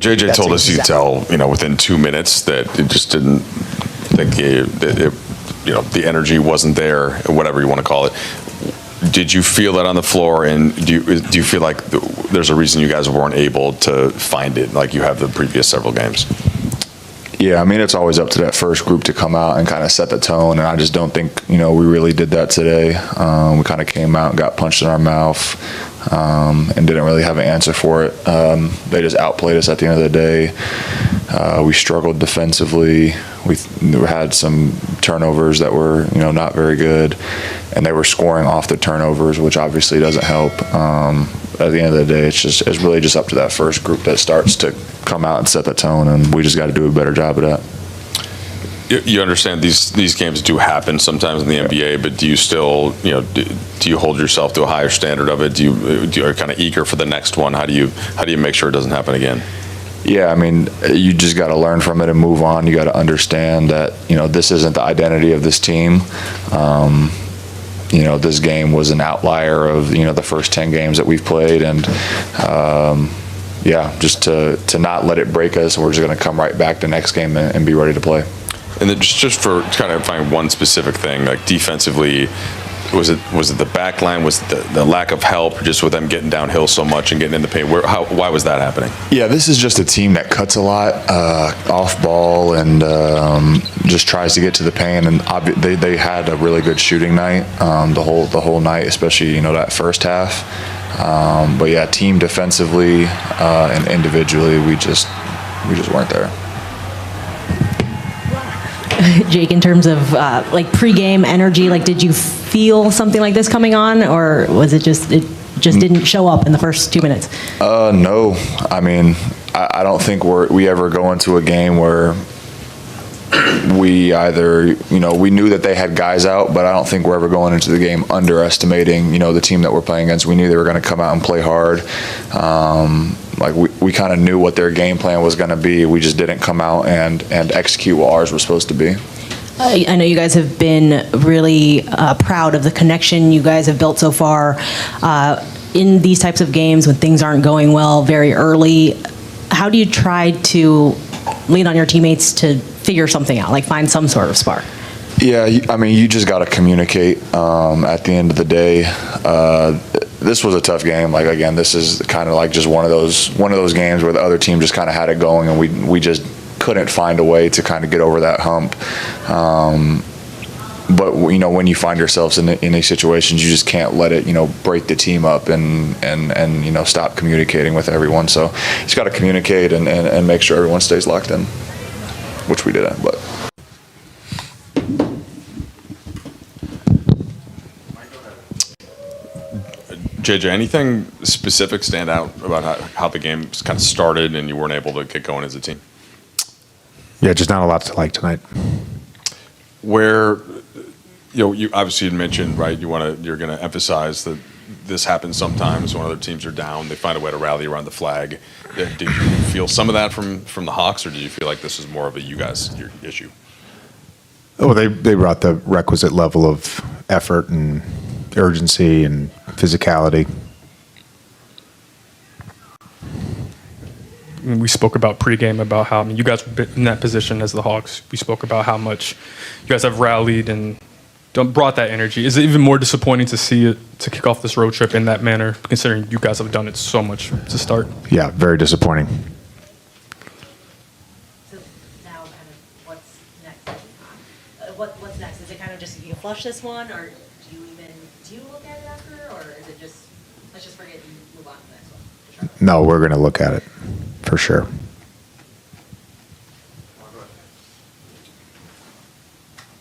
JJ told us you tell, within 2 minutes that it just didn't think the energy wasn't there, whatever you want to call it. Did you feel that on the floor, and do you feel like there's a reason you guys weren't able to find it like you have the previous several games? Yeah, I mean, it's always up to that first group to come out and kind of set the tone, and I just don't think, we really did that today. We kind of came out and got punched in our mouth and didn't really have an answer for it. They just outplayed us at the end of the day. We struggled defensively. We had some turnovers that were, not very good, and they were scoring off the turnovers, which obviously doesn't help. At the end of the day, it's really just up to that first group that starts to come out and set the tone, and we just got to do a better job of that. You understand these games do happen sometimes in the NBA, but do you still, do you hold yourself to a higher standard of it? Do you are kind of eager for the next one? How do you make sure it doesn't happen again? Yeah, I mean, you just got to learn from it and move on. You got to understand that, this isn't the identity of this team. This game was an outlier of, the first 10 games that we've played. And, just to not let it break us, we're just going to come right back the next game and be ready to play. And then just for kind of find one specific thing, like defensively, was it the back line? Was it the lack of help just with them getting downhill so much and getting in the paint? Why was that happening? Yeah, this is just a team that cuts a lot off ball and just tries to get to the paint. And they had a really good shooting night the whole night, especially that first half. But yeah, team defensively and individually, we just weren't there. Jake, in terms of pregame energy, did you feel something like this coming on, or was it just didn't show up in the first 2 minutes? No, I mean, I don't think we ever go into a game where we either, we knew that they had guys out, but I don't think we're ever going into the game underestimating, the team that we're playing against. We knew they were going to come out and play hard. We kind of knew what their game plan was going to be. We just didn't come out and execute what ours was supposed to be. I know you guys have been really proud of the connection you guys have built so far. In these types of games, when things aren't going well very early, how do you try to lean on your teammates to figure something out, find some sort of spark? Yeah, I mean, you just got to communicate. At the end of the day, this was a tough game. Again, this is kind of just one of those games where the other team just kind of had it going, and we just couldn't find a way to kind of get over that hump. But when you find yourselves in these situations, you just can't let it break the team up and stop communicating with everyone. So you just got to communicate and make sure everyone stays locked in, which we didn't. But JJ, anything specific stand out about how the game kind of started and you weren't able to get going as a team? Yeah, just not a lot to like tonight. Where, you obviously had mentioned, right, you're going to emphasize that this happens sometimes when other teams are down. They find a way to rally around the flag. Did you feel some of that from the Hawks, or did you feel like this is more of your issue? Oh, they brought the requisite level of effort and urgency and physicality. We spoke about pregame about how you guys were in that position as the Hawks. We spoke about how much you guys have rallied and brought that energy. Is it even more disappointing to see it to kick off this road trip in that manner, considering you guys have done it so much to start? Yeah, very disappointing. So now, kind of, what's next? What's next? Is it kind of just you flush this one, or do you look at it after, or is it just let's just forget and move on to the next one? No, we're going to look at it for sure.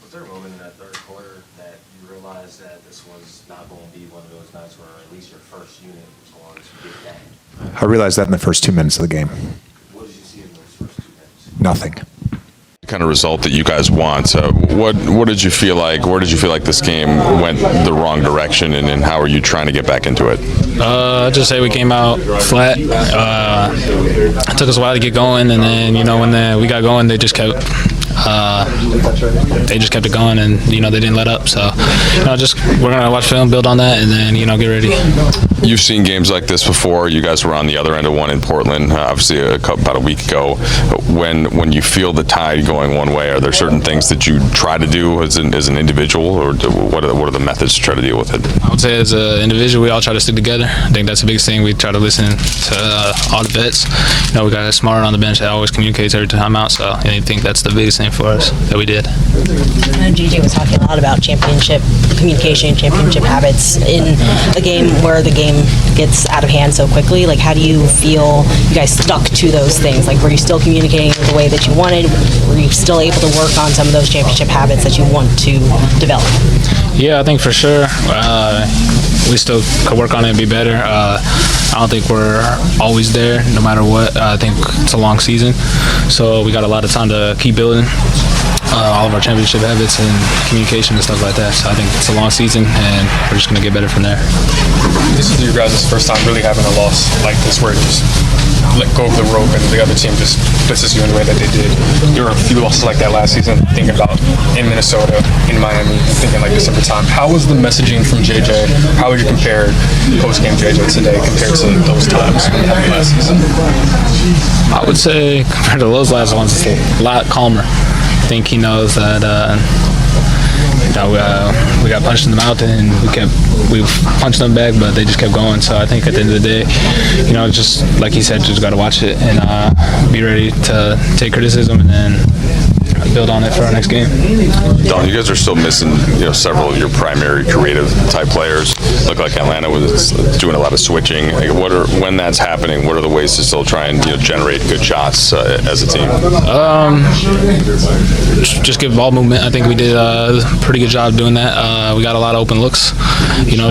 Was there a moment in that third quarter that you realized that this was not going to be one of those nights where at least your first unit was going to get that? I realized that in the first 2 minutes of the game. What did you see in those first 2 minutes? Nothing. Kind of result that you guys want. What did you feel like? Where did you feel like this game went the wrong direction, and how are you trying to get back into it? I just say we came out flat. It took us a while to get going, and then when we got going, they just kept they just kept it going, and they didn't let up. So just we're gonna watch film, build on that, and then get ready. You've seen games like this before. You guys were on the other end of one in Portland, obviously about a week ago. When you feel the tide going one way, are there certain things that you try to do as an individual, or what are the methods to try to deal with it? I would say as an individual, we all try to stick together. I think that's the biggest thing. We try to listen to all the vets. We got a smart on the bench that always communicates every time out. So I think that's the biggest thing for us that we did. I know JJ was talking a lot about championship communication, championship habits in a game where the game gets out of hand so quickly. Like, how do you feel you guys stuck to those things? Like, were you still communicating the way that you wanted? Were you still able to work on some of those championship habits that you want to develop? Yeah, I think for sure we still could work on it and be better. I don't think we're always there no matter what. I think it's a long season, so we got a lot of time to keep building all of our championship habits and communication and stuff like that. So I think it's a long season, and we're just going to get better from there. This is your guys' first time really having a loss like this where you just let go of the rope and the other team just blitzes you in the way that they did. There were a few losses like that last season, thinking about in Minnesota, in Miami, thinking like December time. How was the messaging from JJ? How would you compare post-game JJ today compared to those times when it happened last season? I would say compared to those last ones, it's a lot calmer. I think he knows that we got punched in the mouth and we punched them back, but they just kept going. So I think at the end of the day, just like he said, just got to watch it and be ready to take criticism and then build on it for our next game. Don, you guys are still missing, several of your primary creative type players. Look like Atlanta was doing a lot of switching. Like, when that's happening, what are the ways to still try and generate good shots as a team? Just give ball movement. I think we did a pretty good job doing that. We got a lot of open looks.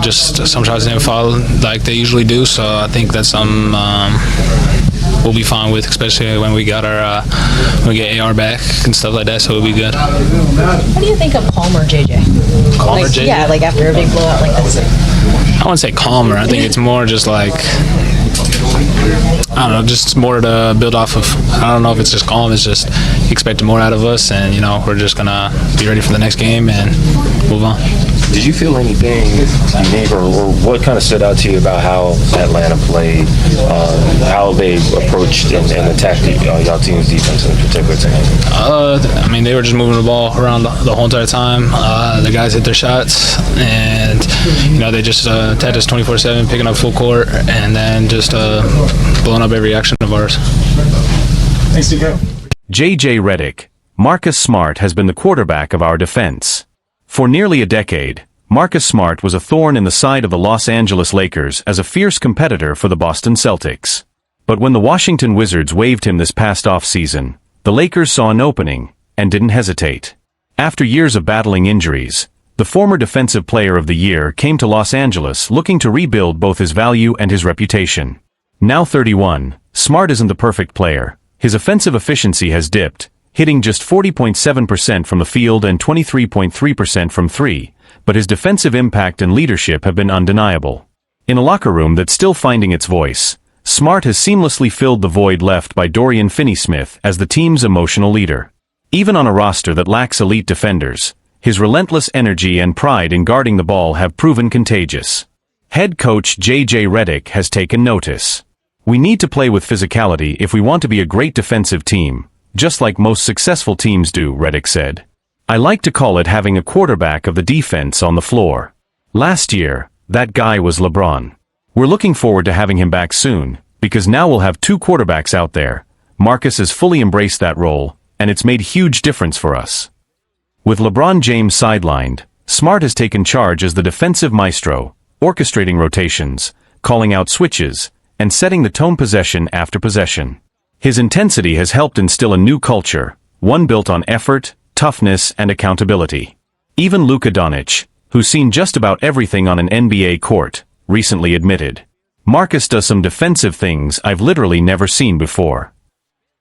Just some shots didn't fall like they usually do. So I think that's something we'll be fine with, especially when we get AR back and stuff like that. So it'll be good. What do you think of calmer JJ? Calmer JJ? Yeah, like after a big blowout like this. I wouldn't say calmer. I think it's more just like, I don't know, just more to build off of. I don't know if it's just calm. It's just he expected more out of us, and we're just gonna be ready for the next game and move on. Did you feel anything unique, or what kind of stood out to you about how Atlanta played, how they approached and attacked y'all team's defense in particular tonight? They were just moving the ball around the whole entire time. The guys hit their shots, and they just attacked us 24/7, picking up full court, and then just blowing up every action of ours. Thanks, DK. J.J. Redick, Marcus Smart has been the quarterback of our defense. For nearly a decade, Marcus Smart was a thorn in the side of the Los Angeles Lakers as a fierce competitor for the Boston Celtics. But when the Washington Wizards waived him this past off-season, the Lakers saw an opening and didn't hesitate. After years of battling injuries, the former Defensive Player of the Year came to Los Angeles looking to rebuild both his value and his reputation. Now 31, Smart isn't the perfect player. His offensive efficiency has dipped, hitting just 40.7% from the field and 23.3% from three, but his defensive impact and leadership have been undeniable. In a locker room that's still finding its voice, Smart has seamlessly filled the void left by Dorian Finney-Smith as the team's emotional leader. Even on a roster that lacks elite defenders, his relentless energy and pride in guarding the ball have proven contagious. Head coach J.J. Redick has taken notice. We need to play with physicality if we want to be a great defensive team, just like most successful teams do, Redick said. I like to call it having a quarterback of the defense on the floor. Last year, that guy was LeBron. We're looking forward to having him back soon, because now we'll have two quarterbacks out there. Marcus has fully embraced that role, and it's made a huge difference for us. With LeBron James sidelined, Smart has taken charge as the defensive maestro, orchestrating rotations, calling out switches, and setting the tone possession after possession. His intensity has helped instill a new culture, one built on effort, toughness, and accountability. Even Luka Doncic, who's seen just about everything on an NBA court, recently admitted, "Marcus does some defensive things I've literally never seen before."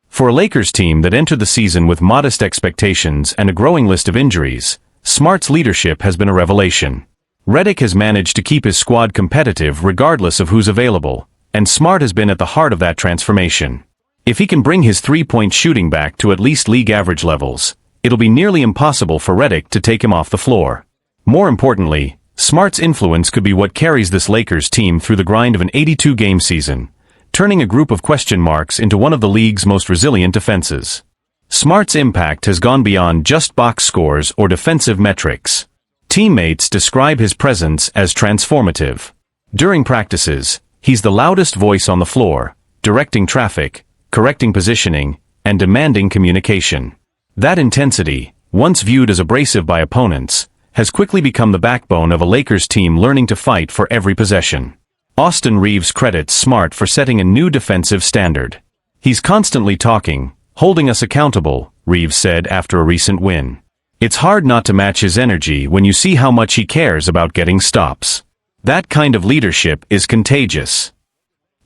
For a Lakers team that entered the season with modest expectations and a growing list of injuries, Smart's leadership has been a revelation. Redick has managed to keep his squad competitive regardless of who's available, and Smart has been at the heart of that transformation. If he can bring his three-point shooting back to at least league average levels, it'll be nearly impossible for Redick to take him off the floor. More importantly, Smart's influence could be what carries this Lakers team through the grind of an 82-game season, turning a group of question marks into one of the league's most resilient defenses. Smart's impact has gone beyond just box scores or defensive metrics. Teammates describe his presence as transformative. During practices, he's the loudest voice on the floor, directing traffic, correcting positioning, and demanding communication. That intensity, once viewed as abrasive by opponents, has quickly become the backbone of a Lakers team learning to fight for every possession. Austin Reeves credits Smart for setting a new defensive standard. "He's constantly talking, holding us accountable," Reeves said after a recent win. "It's hard not to match his energy when you see how much he cares about getting stops. That kind of leadership is contagious."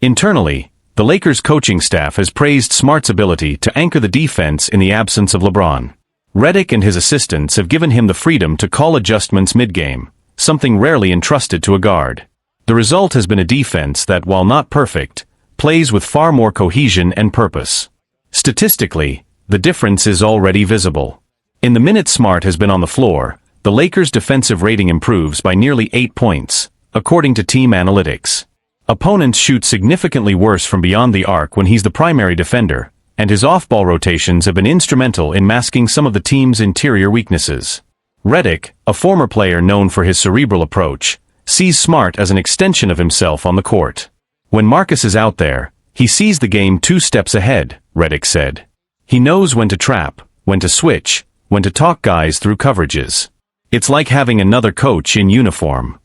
Internally, the Lakers coaching staff has praised Smart's ability to anchor the defense in the absence of LeBron. Redick and his assistants have given him the freedom to call adjustments mid-game, something rarely entrusted to a guard. The result has been a defense that, while not perfect, plays with far more cohesion and purpose. Statistically, the difference is already visible. In the minutes Smart has been on the floor, the Lakers' defensive rating improves by nearly 8 points, according to team analytics. Opponents shoot significantly worse from beyond the arc when he's the primary defender, and his off-ball rotations have been instrumental in masking some of the team's interior weaknesses. Redick, a former player known for his cerebral approach, sees Smart as an extension of himself on the court. "When Marcus is out there, he sees the game 2 steps ahead," Redick said. "He knows when to trap, when to switch, when to talk guys through coverages. It's like having another coach in uniform."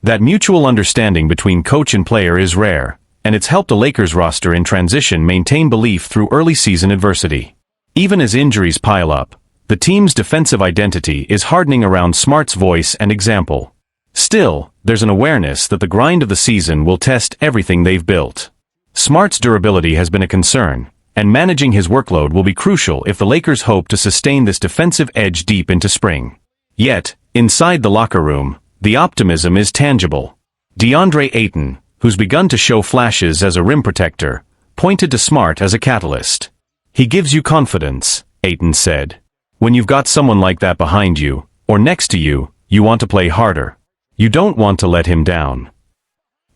That mutual understanding between coach and player is rare, and it's helped a Lakers roster in transition maintain belief through early season adversity. Even as injuries pile up, the team's defensive identity is hardening around Smart's voice and example. Still, there's an awareness that the grind of the season will test everything they've built. Smart's durability has been a concern, and managing his workload will be crucial if the Lakers hope to sustain this defensive edge deep into spring. Yet, inside the locker room, the optimism is tangible. DeAndre Ayton, who's begun to show flashes as a rim protector, pointed to Smart as a catalyst. "He gives you confidence," Ayton said. "When you've got someone like that behind you, or next to you, you want to play harder. You don't want to let him down."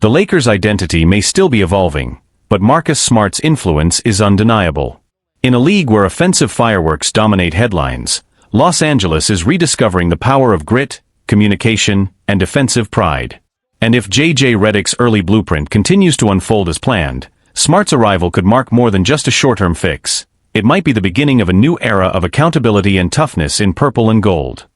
The Lakers' identity may still be evolving, but Marcus Smart's influence is undeniable. In a league where offensive fireworks dominate headlines, Los Angeles is rediscovering the power of grit, communication, and defensive pride. And if J.J. Redick's early blueprint continues to unfold as planned, Smart's arrival could mark more than just a short-term fix. It might be the beginning of a new era of accountability and toughness in purple and gold.